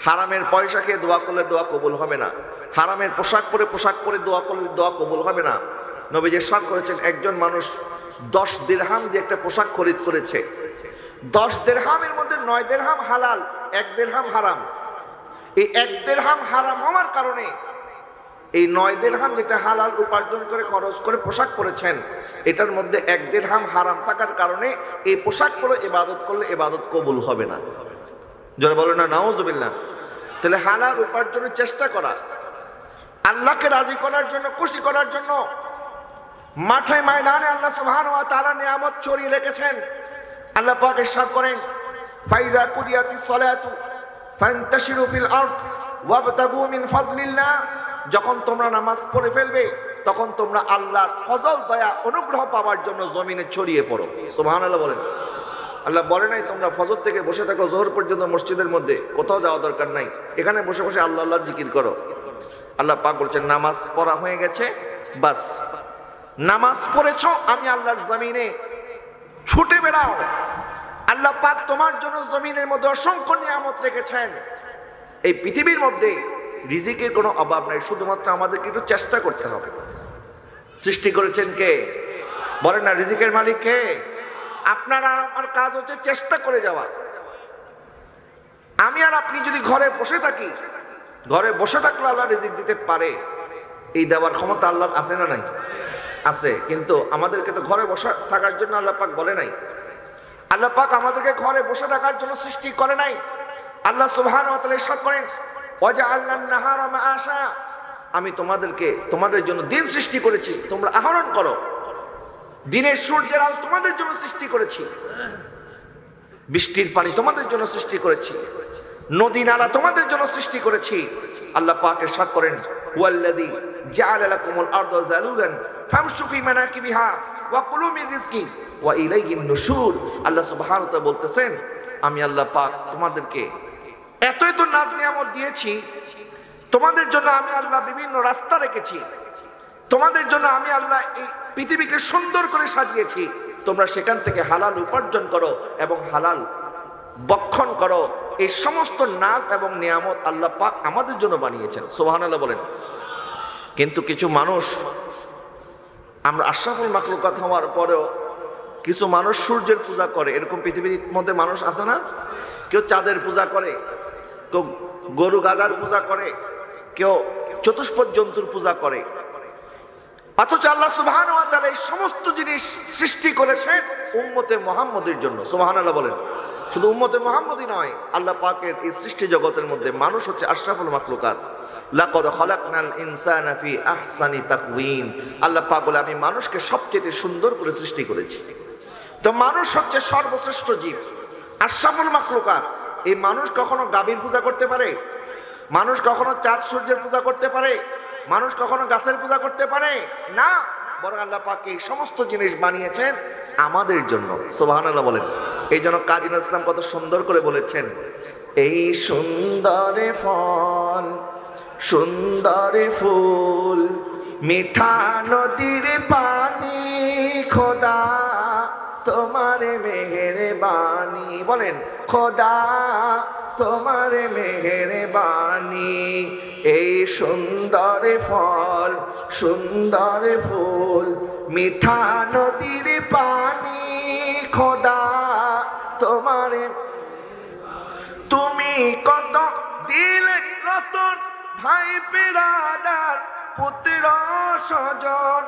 হারামের পয়সা খেয়ে দোয়া করলে দোয়া কবুল হবে না। হারামের পোশাক পরে দোয়া করলে দোয়া কবুল হবে না। নবীজি ইরশাদ করেছেন, একজন মানুষ 10 দিরহাম দিয়ে একটা পোশাক খরিদ করেছে। 10 দিরহামের মধ্যে 9 দিরহাম হালাল, 1 দিরহাম হারাম। এই 1 দিরহাম হারাম হওয়ার কারণে এই 9 দিরহাম যেটা হালাল উপার্জন করে খরচ করে পোশাক পরেছেন, এটার মধ্যে 1 দিরহাম হারাম থাকার কারণে এই পোশাক পরে ইবাদত করলে ইবাদত কবুল হবে না। যারা বলে না নাউজুবিল্লাহ। তাহলে হালাল উপার্জনের চেষ্টা করা, আল্লাহকে রাজি করার জন্য, খুশি করার জন্য। মাঠে ময়দানে আল্লাহ সুবহানাহু ওয়া তাআলা নিয়ামত ছড়িয়ে রেখেছেন। আল্লাহ পাক ইরশাদ করেন, ফাইজা কুদিয়াতিস সালাতু ফান্তাশিরু ফিল আরদ ওয়াবতাগু মিন ফাদলিল্লাহ। যখন তোমরা নামাজ পড়ে ফেলবে তখন তোমরা আল্লাহর ফজল, দয়া, অনুগ্রহ পাওয়ার জন্য জমিনে ছড়িয়ে পড়ো। সুবহানাল্লাহ বলেন। আল্লাহ বলে নাই তোমরা ফজর থেকে বসে থাকো জোহর পর্যন্ত মসজিদের মধ্যে, কোথাও যাওয়া দরকার নাই, এখানে বসে বসে আল্লাহ আল্লাহ জিকির করো। আল্লাহ পাক বলছেন, নামাজ পড়া হয়ে গেছে, বাস নামাজ পড়েছো, আমি আল্লাহর জমিনে ছুটে বেড়াও। আল্লাহ পাক তোমার জন্য জমিনের মধ্যে অসংখ্য নিয়ামত রেখেছেন। এই পৃথিবীর মধ্যে রিজিকের কোনো অভাব নাই, শুধুমাত্র আমাদেরকে একটু চেষ্টা করতে হবে। সৃষ্টি করেছেন কে? বলেন না, রিজিকের মালিক কে? আপনার আর আমার কাজ হচ্ছে চেষ্টা করে যাওয়া। আমি আর আপনি যদি ঘরে বসে থাকি, ঘরে বসে থাকলে আল্লাহ রিজিক দিতে পারে, এই দেওয়ার ক্ষমতা আল্লাহ আছে না নাই? আছে। কিন্তু আমাদেরকে তো ঘরে বসে থাকার জন্য আল্লাহ পাক বলে নাই। আল্লাহ পাক আমাদেরকে ঘরে বসে থাকার জন্য সৃষ্টি করে নাই। আল্লাহ সুবহানাহু ওয়া তাআলা ইরশাদ করেন, ওয়াজআলনান নাহারা মাআশা। আমি তোমাদের জন্য দিন সৃষ্টি করেছি, তোমরা আহরণ করো। দিনের সূর্যের আলো তোমাদের জন্য সৃষ্টি করেছি, বৃষ্টির পানি তোমাদের জন্য সৃষ্টি করেছি, নদী নালা তোমাদের জন্য সৃষ্টি করেছি। আল্লাহ পাক ইরশাদ করেন, ওয়াল্লাযী জাআলা লাকুমুল আরদা যালুলান ফামশু ফি মানাকিবিহা ওয়া কুলু মিন রিজকি ওয়া ইলাইহিন নুশুর। আল্লাহ সুবহানাহু ওয়া তাআলা বলতেছেন, আমি আল্লাহ পাক তোমাদেরকে এত এত নাজ নিয়ামত দিয়েছি, তোমাদের জন্য আমি আল্লাহ বিভিন্ন রাস্তা রেখেছি, তোমাদের জন্য আমি আল্লাহ এই পৃথিবীকে সুন্দর করে সাজিয়েছি। তোমরা সেখান থেকে হালাল উপার্জন করো এবং হালাল বক্ষণ করো। এই সমস্ত নাজ এবং নিয়ামত আল্লাহ পাক আমাদের জন্য বানিয়েছেন। সুবহানাল্লাহ বলেন। কিন্তু কিছু মানুষ, আমরা আশরাফুল মাখলুকাত হওয়ার পরেও কিছু মানুষ সূর্যের পূজা করে। এরকম পৃথিবীর মধ্যে মানুষ আছে না? কেউ চাঁদের পূজা করে, কেউ গরু গাধার পূজা করে, কেউ চতুষ্পদ জন্তুর পূজা করে। অথচ আল্লাহ সুবহানাহু ওয়া তাআলা এই সমস্ত জিনিস সৃষ্টি করেছেন উম্মতে মুহাম্মদের জন্য। সুবহানাল্লাহ বলেন। শুধু উম্মতে মুহাম্মদই নয়, আল্লাহ পাকের এই সৃষ্টি জগতের মধ্যে মানুষ হচ্ছে আশরাফুল মাখলুকাত। লাকাদ খালাকনাল ইনসানা ফি আহসানি তাকওয়িম। আল্লাহ পাক বলে, আমি মানুষকে সবচেয়ে সুন্দর করে সৃষ্টি করেছি। তো মানুষ হচ্ছে সর্বশ্রেষ্ঠ জীব, আশরাফুল মাখলুকাত। এই মানুষ কখনো গাভীর পূজা করতে পারে? মানুষ কখনো চাঁদ সূর্যের পূজা করতে পারে? মানুষ কখনো গাছের পূজা করতে পারে না। বরং আল্লাহ পাক এই সমস্ত জিনিস বানিয়েছেন আমাদের জন্য। সুবহানাল্লাহ বলেন। এই জন্য কাজী নজরুল ইসলাম কত সুন্দর করে বলেছেন, এই সুন্দর ফল, সুন্দর ফুল, মিঠা নদীর পানি, খোদা তোমার মেহেরবানি। বলেন, খোদা তোমার মেহেরবানি। এই সুন্দর ফল, সুন্দর ফুল, মিঠা নদীর পানি, খোদা তোমার। তুমি কত দিলে রতন, ভাই বিরাদার, পুত্র স্বজন।